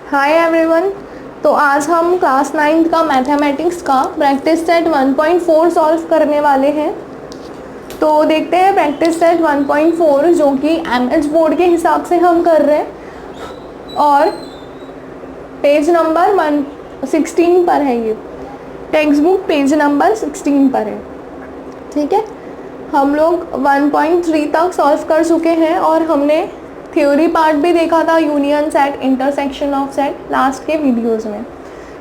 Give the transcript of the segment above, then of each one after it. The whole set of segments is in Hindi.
Hi everyone. तो आज हम क्लास 9 का मैथमेटिक्स का प्रैक्टिस सेट 1.4 सॉल्व करने वाले हैं। तो देखते हैं प्रैक्टिस सेट 1.4 जो कि एमएच बोर्ड के हिसाब से हम कर रहे हैं और पेज नंबर 116 पर है। ये टेक्स्ट बुक पेज नंबर 16 पर है। ठीक है, हम लोग 1.3 तक सॉल्व कर चुके हैं और हमने थ्योरी पार्ट भी देखा था, union set, intersection of set, last के वीडियोस में।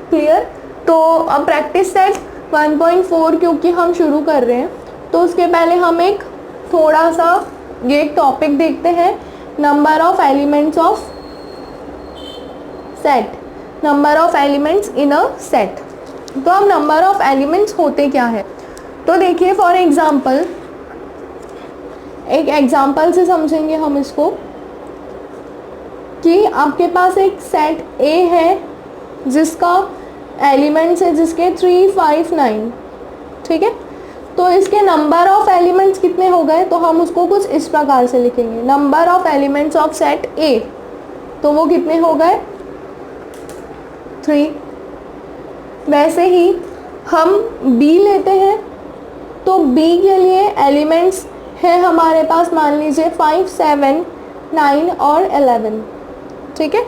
क्लियर। तो अब प्रैक्टिस सेट 1.4 क्योंकि हम शुरू कर रहे हैं तो उसके पहले हम एक थोड़ा सा ये टॉपिक देखते हैं, number of elements of set, number of elements in a set. तो अब नंबर ऑफ एलिमेंट्स होते क्या है, तो देखिए फॉर एग्जाम्पल, एक एग्जाम्पल से समझेंगे हम इसको कि आपके पास एक सेट A है जिसका एलिमेंट्स है जिसके 3, 5, 9। ठीक है, तो इसके नंबर ऑफ एलिमेंट्स कितने हो गए, तो हम उसको कुछ इस प्रकार से लिखेंगे, number of elements of set A, तो वो कितने हो गए 3। वैसे ही हम B लेते हैं तो B के लिए एलिमेंट्स है हमारे पास, मान लीजिए 5, 7, 9 और 11। ठीक है,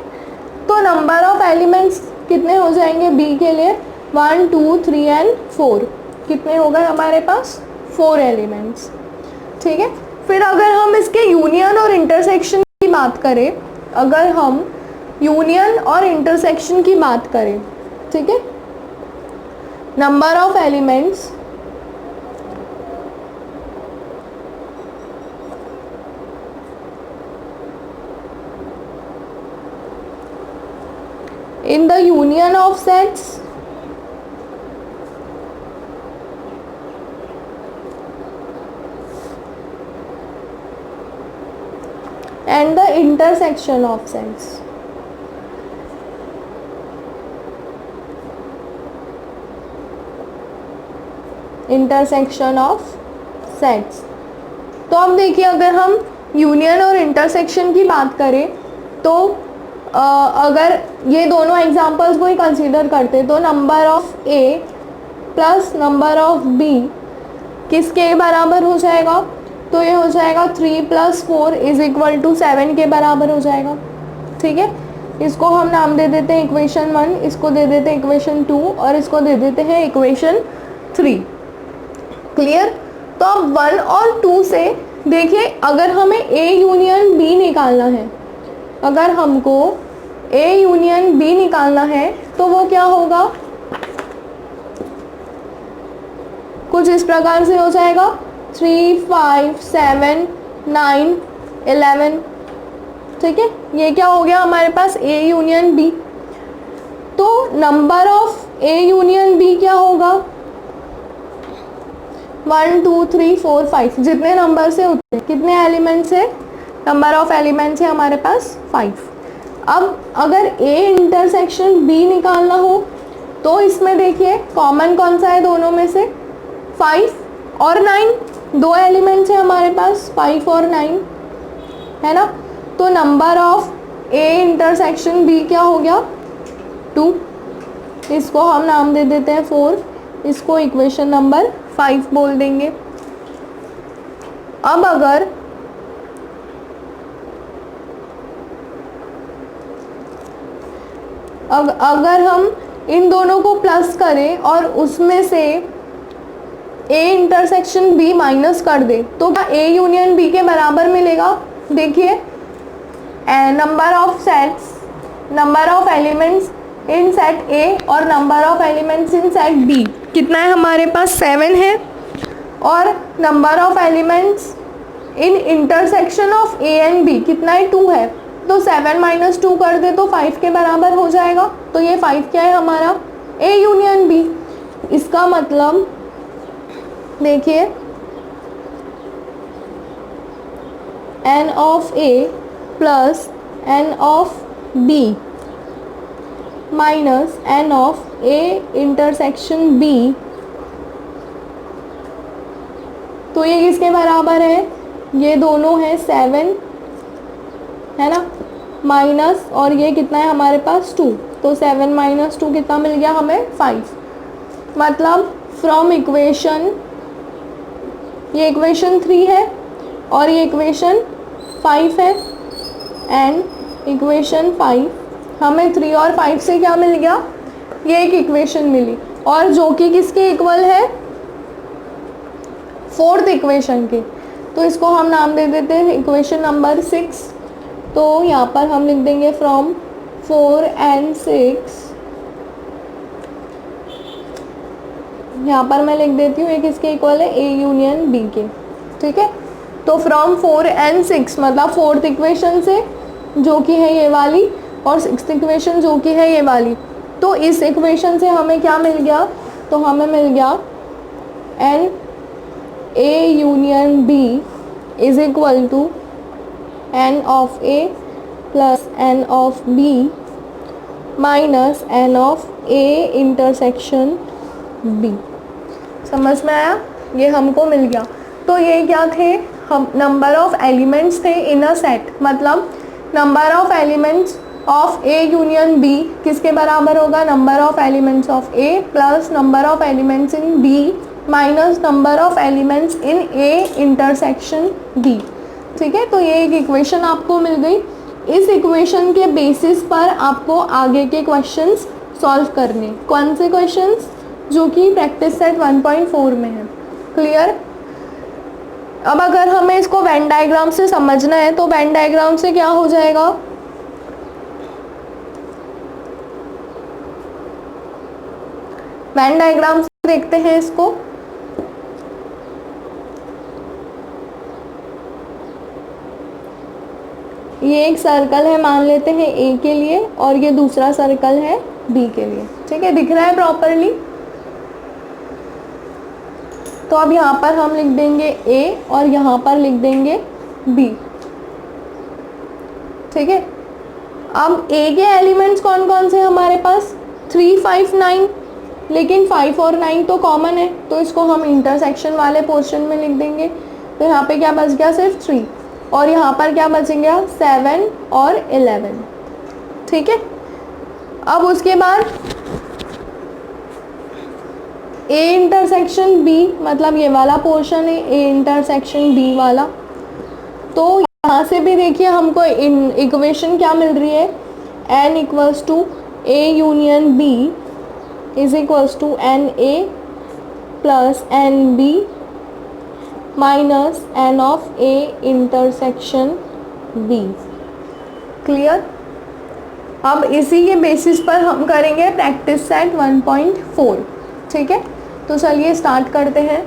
तो नंबर ऑफ एलिमेंट्स कितने हो जाएंगे B के लिए, 1, 2, 3 एंड 4। कितने हो गए हमारे पास 4 एलिमेंट्स। ठीक है, फिर अगर हम इसके यूनियन और इंटरसेक्शन की बात करें, अगर हम यूनियन और इंटरसेक्शन की बात करें, ठीक है, number of elements in the union of sets and the intersection of sets। Intersection of sets. तो अब देखिए, अगर हम यूनियन और इंटरसेक्शन की बात करें तो अगर ये दोनों एग्जांपल्स को ही कंसीडर करते तो number of A plus number of B किसके बराबर हो जाएगा, तो ये हो जाएगा 3 + 4 = 7 के बराबर हो जाएगा। ठीक है, इसको हम नाम दे देते हैं इक्वेशन 1, इसको दे देते हैं इक्वेशन 2 और इसको दे देते हैं इक्वेशन 3। क्लियर। तो अब 1 और 2 से देखिए, अगर हमें A यूनियन B निकालना है, अगर हमको A यूनियन B निकालना है तो वो क्या होगा, कुछ इस प्रकार से हो जाएगा 3, 5, 7, 9, 11। ठीक है, ये क्या हो गया हमारे पास A यूनियन B। तो number of A union B क्या होगा, 1, 2, 3, 4, 5, जितने नंबर से उतने, कितने एलिमेंट्स है, नंबर ऑफ एलिमेंट्स है हमारे पास 5। अब अगर A इंटरसेक्शन B निकालना हो तो इसमें देखिए कॉमन कौन सा है दोनों में से, 5 और 9, 2 एलिमेंट्स है हमारे पास 5 और 9, है ना। तो number of A intersection B क्या हो गया 2, इसको हम नाम दे देते हैं 4, इसको इक्वेशन नंबर 5 बोल देंगे। अब अगर हम इन दोनों को प्लस करें और उसमें से A इंटरसेक्शन B माइनस कर दे तो क्या A यूनियन B के बराबर मिलेगा। देखिए, number of sets, number of elements in set A और number of elements in set B कितना है हमारे पास, 7 है, और number of elements in intersection of A and B कितना है, 2 है। तो 7 - 2 कर दे तो 5 के बराबर हो जाएगा। तो ये 5 क्या है हमारा, A यूनियन B। इसका मतलब देखिए, n of A plus n of B minus n of A intersection B, तो ये किसके बराबर है, ये दोनों है 7, है ना, माइनस, और ये कितना है हमारे पास 2, तो 7 माइनस 2 कितना मिल गया हमें 5। मतलब फ्रॉम इक्वेशन, ये इक्वेशन 3 है और ये इक्वेशन 5 है, एंड इक्वेशन 5 हमें 3 और 5 से क्या मिल गया, ये एक इक्वेशन मिली, और जो कि किसके इक्वल है, फोर्थ इक्वेशन के। तो इसको हम नाम दे देते हैं इक्वेशन नंबर 6। तो यहाँ पर हम लिख देंगे फ्रॉम 4 and 6, यहाँ पर मैं लिख देती हूँ ये किसके इक्वल है, ए यूनियन बी के। ठीक है, तो फ्रॉम 4 and 6 मतलब फोर्थ इक्वेशन से जो कि है ये वाली, और सिक्स्थ इक्वेशन जो कि है ये वाली। तो इस इक्वेशन से हमें क्या मिल गया, तो हमें मिल गया n A union B is equal to n of A plus n of B minus n of A intersection B. समझ में आया, ये हमको मिल गया। तो ये क्या थे, हम नंबर ऑफ एलिमेंट्स थे इन अ सेट, मतलब number of elements of A union B किसके बराबर होगा, number of elements of A plus number of elements in B minus number of elements in A intersection B. ठीक है, तो ये एक इक्वेशन आपको मिल गई। इस इक्वेशन के बेसिस पर आपको आगे के क्वेश्चंस सॉल्व करने, कौन से क्वेश्चंस, जो कि प्रैक्टिस सेट 1.4 में है। क्लियर। अब अगर हमें इसको वेन डायग्राम से समझना है तो वेन डायग्राम से क्या हो जाएगा, वेन डायग्राम से देखते हैं इसको। ये एक सर्कल है मान लेते हैं ए के लिए, और ये दूसरा सर्कल है बी के लिए। ठीक है, दिख रहा है प्रॉपरली। तो अब यहाँ पर हम लिख देंगे ए और यहाँ पर लिख देंगे बी। ठीक है, अब ए के एलिमेंट्स कौन कौन से हमारे पास, 3, 5, 9, लेकिन 5 और 9 तो कॉमन है, तो इसको हम इंटरसेक्शन वाले पोर्शन में लिख देंगे। तो यहाँ पे क्या बच गया, सिर्फ 3, और यहाँ पर क्या बचेंगे 7 और 11। ठीक है, अब उसके बाद ए इंटरसेक्शन बी, मतलब ये वाला पोर्शन है ए इंटरसेक्शन बी वाला। तो यहाँ से भी देखिए हमको इक्वेशन क्या मिल रही है, n equals to A union B is equals to n A plus n B minus n of A intersection B. Clear. अब इसी के बेसिस पर हम करेंगे प्रैक्टिस सेट 1.4। ठीक है, तो चलिए स्टार्ट करते हैं।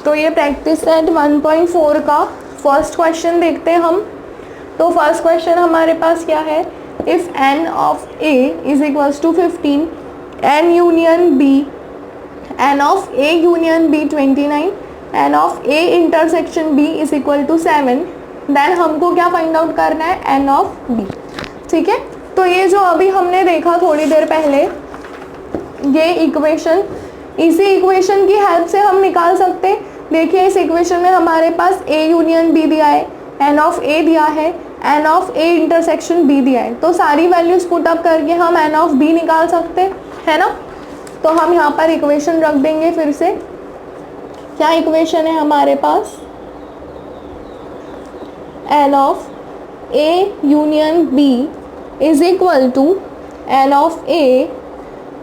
तो ये प्रैक्टिस सेट 1.4 का फर्स्ट क्वेश्चन देखते हैं हम। तो फर्स्ट क्वेश्चन हमारे पास क्या है, if n of A is equals to 15, n union B, n of A union B 29, n of A intersection B is equal to 7, then हमको क्या फाइंड आउट करना है, एन ऑफ बी। ठीक है, तो ये जो अभी हमने देखा थोड़ी देर पहले, ये इक्वेशन, इसी इक्वेशन की हेल्प से हम निकाल सकते। देखिए इस इक्वेशन में हमारे पास ए यूनियन बी दिया है, एन ऑफ ए दिया है, n of A intersection B दिया है। तो सारी वैल्यूज पुट अप करके हम एन ऑफ बी निकाल सकते है ना। तो हम यहाँ पर इक्वेशन रख देंगे फिर से। क्या इक्वेशन है हमारे पास, n of A union B is equal to n of A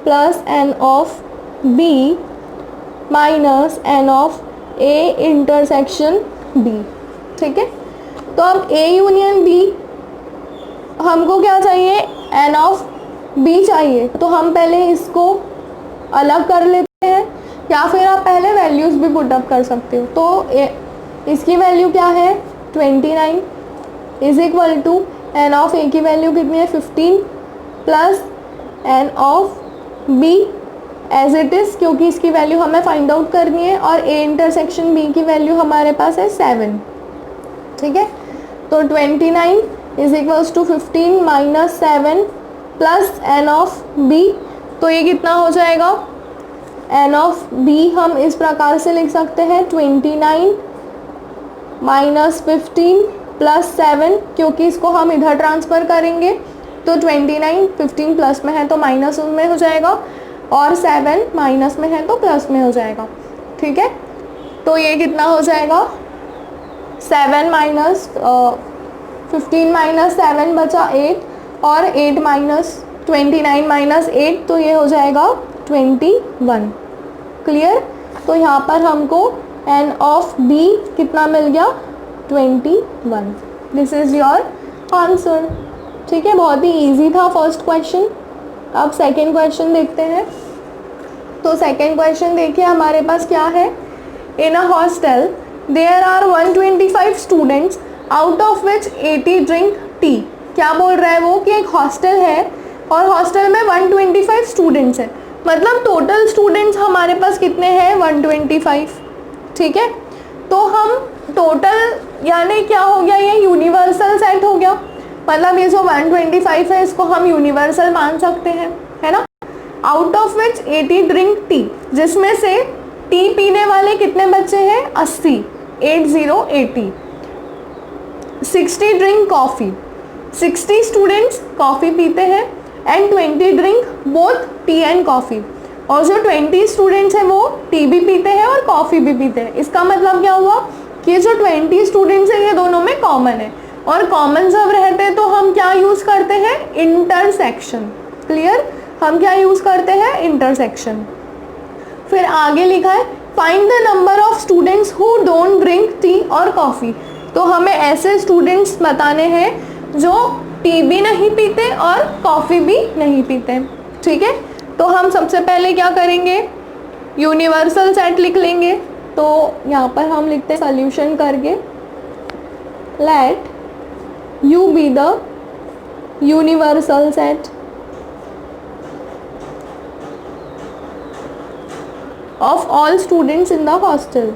plus n of B minus n of A intersection B. ठीक है, तो अब ए यूनियन बी हमको क्या चाहिए, एन ऑफ बी चाहिए। तो हम पहले इसको अलग कर लेते हैं, या फिर आप पहले वैल्यूज़ भी पुट अप कर सकते हो। तो इसकी वैल्यू क्या है 29 is equal to n of A की वैल्यू कितनी है 15 plus n of B as it is, क्योंकि इसकी वैल्यू हमें फाइंड आउट करनी है, और ए इंटरसेक्शन बी की वैल्यू हमारे पास है 7। ठीक है, तो 29 is equals to 15 minus 7 plus n of B. तो ये कितना हो जाएगा, एन ऑफ बी हम इस प्रकार से लिख सकते हैं 29 -15 + 7, क्योंकि इसको हम इधर ट्रांसफ़र करेंगे तो 29, 15 प्लस में है तो माइनस में हो जाएगा, और 7 माइनस में है तो प्लस में हो जाएगा। ठीक है, तो ये कितना हो जाएगा, 7 माइनस 15 माइनस 7 बचा 8, और 8 माइनस 29 माइनस 8, तो ये हो जाएगा 21। क्लियर। तो यहाँ पर हमको n ऑफ b कितना मिल गया, 21। This is your answer. ठीक है, बहुत ही इजी था फर्स्ट क्वेश्चन। अब सेकंड क्वेश्चन देखते हैं। तो सेकंड क्वेश्चन देखिए हमारे पास क्या है। In a hostel there are 125 students out of which 80 drink tea. क्या बोल रहा है वो कि एक हॉस्टल है और हॉस्टल में 125 स्टूडेंट्स हैं, मतलब टोटल स्टूडेंट्स हमारे पास कितने हैं, 125। ठीक है, तो हम टोटल यानी क्या हो गया, ये यूनिवर्सल सेट हो गया, मतलब ये जो 125 है इसको हम यूनिवर्सल मान सकते हैं, है ना। Out of which 80 drink T, जिसमें से टी पीने वाले कितने बच्चे हैं, 80, 80। 60 ड्रिंक कॉफ़ी, 60 स्टूडेंट्स कॉफ़ी पीते हैं, and 20 drink both T and coffee, और जो 20 स्टूडेंट्स हैं वो टी भी पीते हैं और कॉफ़ी भी पीते हैं। इसका मतलब क्या हुआ कि जो 20 स्टूडेंट्स हैं ये दोनों में कॉमन है, और कॉमन जब रहते हैं तो हम क्या यूज़ करते हैं, इंटरसेक्शन। क्लियर, हम क्या यूज़ करते हैं, इंटरसेक्शन। फिर आगे लिखा है find the number of students who don't drink tea और कॉफ़ी। तो हमें ऐसे स्टूडेंट्स बताने हैं जो टी भी नहीं पीते और कॉफ़ी भी नहीं पीते। ठीक है, तो हम सबसे पहले क्या करेंगे, यूनिवर्सल सेट लिख लेंगे। तो यहाँ पर हम लिखते हैं सॉल्यूशन करके, late U be the universal set of all students in the hostel.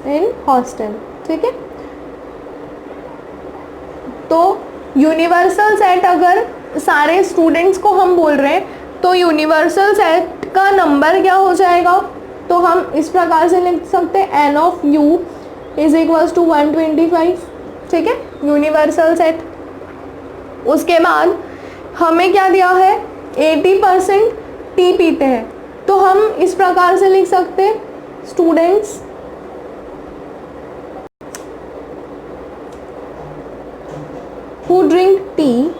In hostel, ठीक है। तो यूनिवर्सल सेट अगर सारे स्टूडेंट्स को हम बोल रहे हैं तो यूनिवर्सल सेट का नंबर क्या हो जाएगा, तो हम इस प्रकार से लिख सकते हैं n of u is equals to 125। ठीक है, यूनिवर्सल सेट। उसके बाद हमें क्या दिया है, 80% टी पीते हैं, तो हम इस प्रकार से लिख सकते हैं स्टूडेंट्स हु ड्रिंक टी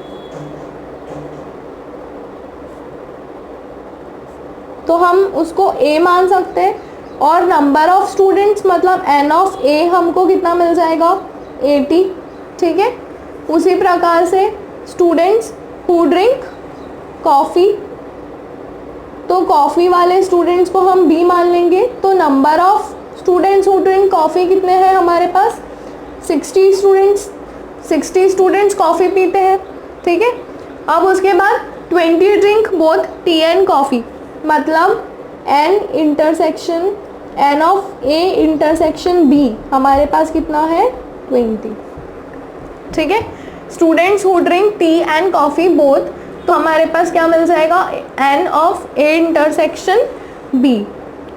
तो हम उसको a मान सकते हैं, और नंबर ऑफ स्टूडेंट्स मतलब n ऑफ a हमको कितना मिल जाएगा, 80। ठीक है, उसी प्रकार से स्टूडेंट्स हु ड्रिंक कॉफ़ी, तो कॉफ़ी वाले स्टूडेंट्स को हम b मान लेंगे, तो number of students who drink coffee कितने हैं हमारे पास, 60 स्टूडेंट्स। 60 स्टूडेंट्स कॉफ़ी पीते हैं। ठीक है, अब उसके बाद 20 drink both T and coffee, मतलब n intersection n of a intersection b हमारे पास कितना है, 20। ठीक है, students who drink tea and coffee both, तो हमारे पास क्या मिल जाएगा, n of a intersection b।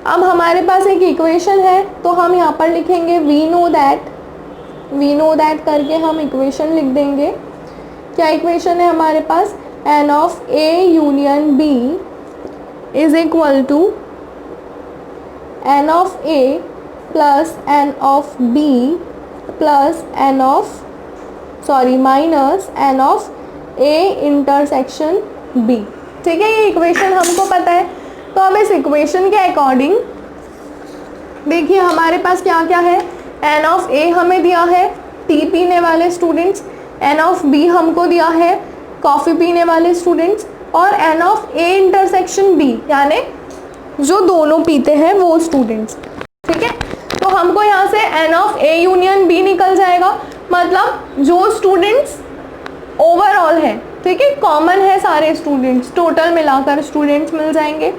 अब हमारे पास एक इक्वेशन है, तो हम यहाँ पर लिखेंगे वी नो दैट करके हम इक्वेशन लिख देंगे। क्या इक्वेशन है हमारे पास, n of a union b is equal to n of a plus n of b plus minus n of a intersection b। ठीक है, ये इक्वेशन हमको पता है। तो अब इस इक्वेशन के अकॉर्डिंग देखिए हमारे पास क्या क्या है, n ऑफ a हमें दिया है टी पीने वाले स्टूडेंट्स, n ऑफ b हमको दिया है कॉफ़ी पीने वाले स्टूडेंट्स, और n of a intersection b यानी जो दोनों पीते हैं वो स्टूडेंट्स। ठीक है, तो हमको यहाँ से n of a union b निकल जाएगा, मतलब जो स्टूडेंट्स ओवरऑल है, ठीक है, कॉमन है सारे स्टूडेंट्स, टोटल मिलाकर स्टूडेंट्स मिल जाएंगे।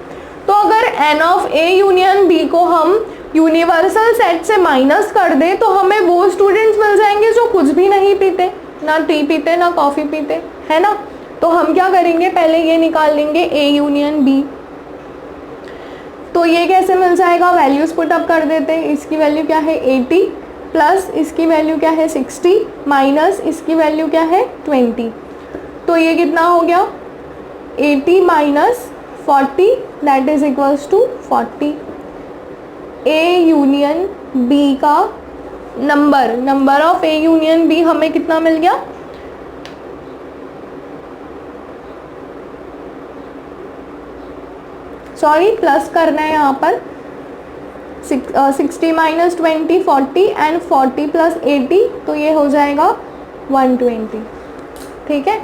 तो अगर n of a union b को हम यूनिवर्सल सेट से माइनस कर दें तो हमें वो स्टूडेंट्स मिल जाएंगे जो कुछ भी नहीं पीते, ना टी पीते ना कॉफ़ी पीते, है ना। तो हम क्या करेंगे, पहले ये निकाल लेंगे a यूनियन b। तो ये कैसे मिल जाएगा, वैल्यूज़ पुट अप कर देते हैं। इसकी वैल्यू क्या है 80 प्लस इसकी वैल्यू क्या है 60 माइनस इसकी वैल्यू क्या है 20। तो ये कितना हो गया 80 minus 40 that is equals to 40। A union B का number of A union B हमें कितना मिल गया, सॉरी प्लस करना है यहाँ पर, 60 माइनस 20 40 एंड 40 प्लस 80 तो ये हो जाएगा 120। ठीक है,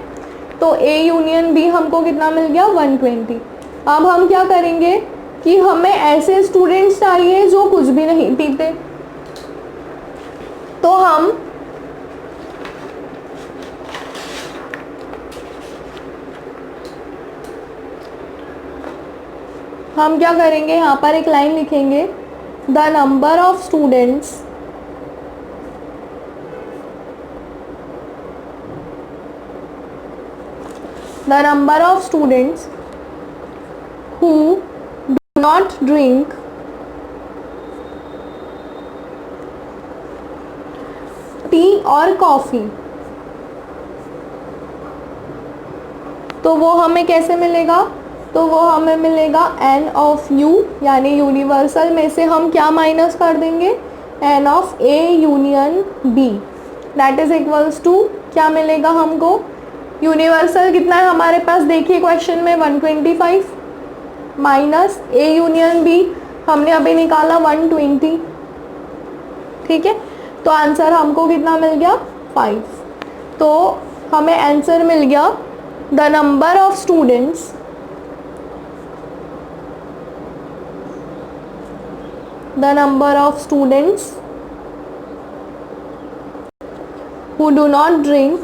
तो ए यूनियन बी हमको कितना मिल गया 120। अब हम क्या करेंगे कि हमें ऐसे स्टूडेंट्स चाहिए जो कुछ भी नहीं पीते, तो हम क्या करेंगे, यहाँ पर एक लाइन लिखेंगे, the number of students who do not drink T और कॉफ़ी, तो वो हमें कैसे मिलेगा, तो वो हमें मिलेगा n ऑफ u, यानी यूनिवर्सल में से हम क्या माइनस कर देंगे, n of a union b, that is equals to क्या मिलेगा हमको, यूनिवर्सल कितना है हमारे पास, देखिए क्वेश्चन में 125 माइनस a यूनियन b हमने अभी निकाला 120। ठीक है, तो आंसर हमको कितना मिल गया 5। तो हमें आंसर मिल गया the number of students who do not drink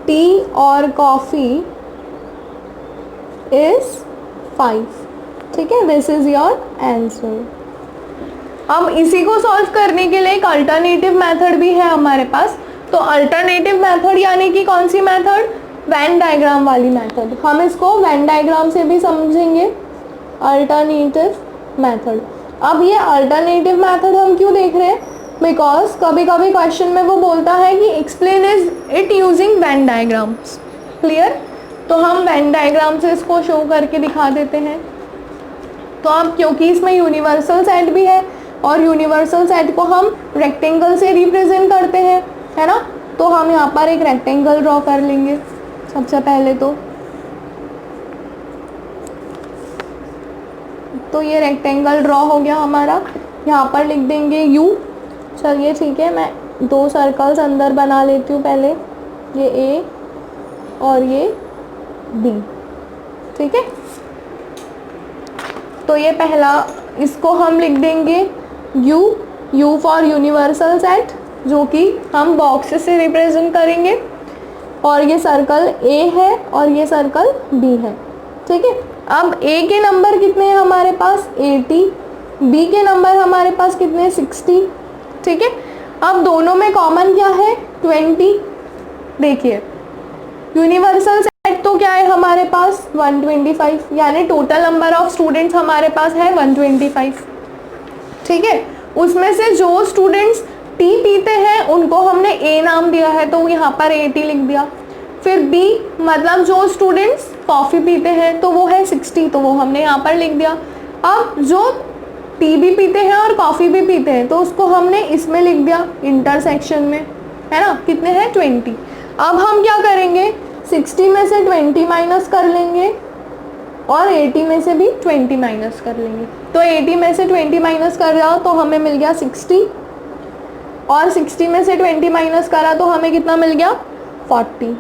T और कॉफ़ी इज 5। ठीक है, दिस इज योर आंसर। अब इसी को सॉल्व करने के लिए एक अल्टरनेटिव मेथड भी है हमारे पास। तो अल्टरनेटिव मेथड यानी कि कौन सी मेथड, वेन डायग्राम वाली मेथड। हम इसको वेन डायग्राम से भी समझेंगे, अल्टरनेटिव मेथड। अब ये अल्टरनेटिव मेथड हम क्यों देख रहे हैं, बिकॉज कभी कभी क्वेश्चन में वो बोलता है कि explain it using Venn diagrams. Clear, तो हम वेन डायग्राम से इसको शो करके दिखा देते हैं। तो अब क्योंकि इसमें यूनिवर्सल सेट भी है और यूनिवर्सल सेट को हम रेक्टेंगल से रिप्रेजेंट करते हैं, है ना, तो हम यहाँ पर एक रेक्टेंगल ड्रॉ कर लेंगे सबसे पहले। तो ये रेक्टेंगल ड्रॉ हो गया हमारा, यहाँ पर लिख देंगे u। चलिए ठीक है, मैं 2 सर्कल्स अंदर बना लेती हूँ पहले, ये a और ये b। ठीक है, तो ये पहला, इसको हम लिख देंगे u फॉर यूनिवर्सल सेट, जो कि हम बॉक्स से रिप्रेजेंट करेंगे, और ये सर्कल a है और ये सर्कल b है। ठीक है, अब a के नंबर कितने हैं हमारे पास 80, b के नंबर हमारे पास कितने 60। ठीक है, अब दोनों में कॉमन क्या है 20। देखिए यूनिवर्सल सेट तो क्या है हमारे पास 125, यानी टोटल नंबर ऑफ स्टूडेंट्स हमारे पास है 125। ठीक है, उसमें से जो स्टूडेंट्स टी पीते हैं उनको हमने ए नाम दिया है, तो यहाँ पर 80 लिख दिया। फिर बी मतलब जो स्टूडेंट्स कॉफ़ी पीते हैं तो वो है 60, तो वो हमने यहाँ पर लिख दिया। अब जो टी भी पीते हैं और कॉफ़ी भी पीते हैं तो उसको हमने इसमें लिख दिया इंटरसेक्शन में, है ना, कितने हैं 20। अब हम क्या करेंगे, 60 में से 20 माइनस कर लेंगे और 80 में से भी 20 माइनस कर लेंगे। तो 80 में से 20 माइनस कर रहा तो हमें मिल गया 60, और 60 में से 20 माइनस करा तो हमें कितना मिल गया 40।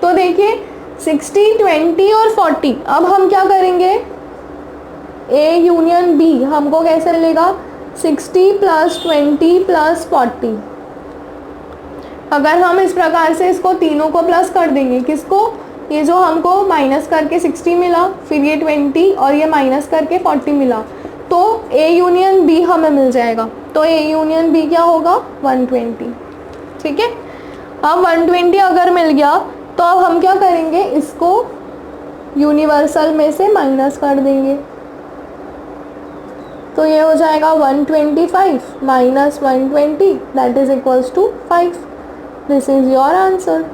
तो देखिए 60, 20 और 40। अब हम क्या करेंगे, ए यूनियन बी हमको कैसे मिलेगा 60 प्लस 20 प्लस 40। अगर हम इस प्रकार से इसको तीनों को प्लस कर देंगे, किसको, ये जो हमको माइनस करके 60 मिला, फिर ये 20 और ये माइनस करके 40 मिला, तो ए यूनियन बी हमें मिल जाएगा। तो ए यूनियन बी क्या होगा 120। ठीक है, अब 120 अगर मिल गया तो अब हम क्या करेंगे, इसको यूनिवर्सल में से माइनस कर देंगे, तो ये हो जाएगा 125 minus 120 that is equals to 5। This is your answer.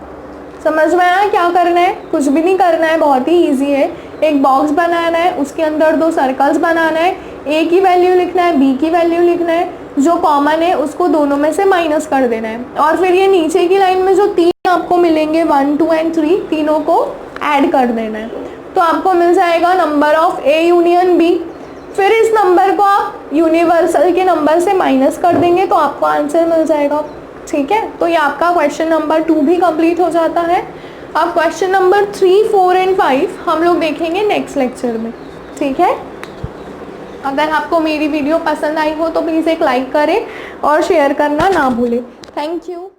समझ में आया क्या करना है? कुछ भी नहीं करना है, बहुत ही इजी है। एक बॉक्स बनाना है, उसके अंदर 2 सर्कल्स बनाना है, ए की वैल्यू लिखना है, बी की वैल्यू लिखना है, जो कॉमन है उसको दोनों में से माइनस कर देना है, और फिर ये नीचे की लाइन में जो 3 आपको मिलेंगे 1, 2 एंड 3 तीनों को ऐड कर देना है, तो आपको मिल जाएगा number of A union B. फिर इस नंबर को आप यूनिवर्सल के नंबर से माइनस कर देंगे तो आपको आंसर मिल जाएगा। ठीक है, तो ये आपका क्वेश्चन नंबर 2 भी कंप्लीट हो जाता है। अब क्वेश्चन नंबर 3, 4 एंड 5 हम लोग देखेंगे नेक्स्ट लेक्चर में। ठीक है, अगर आपको मेरी वीडियो पसंद आई हो तो प्लीज़ एक लाइक करें और शेयर करना ना भूलें। Thank you.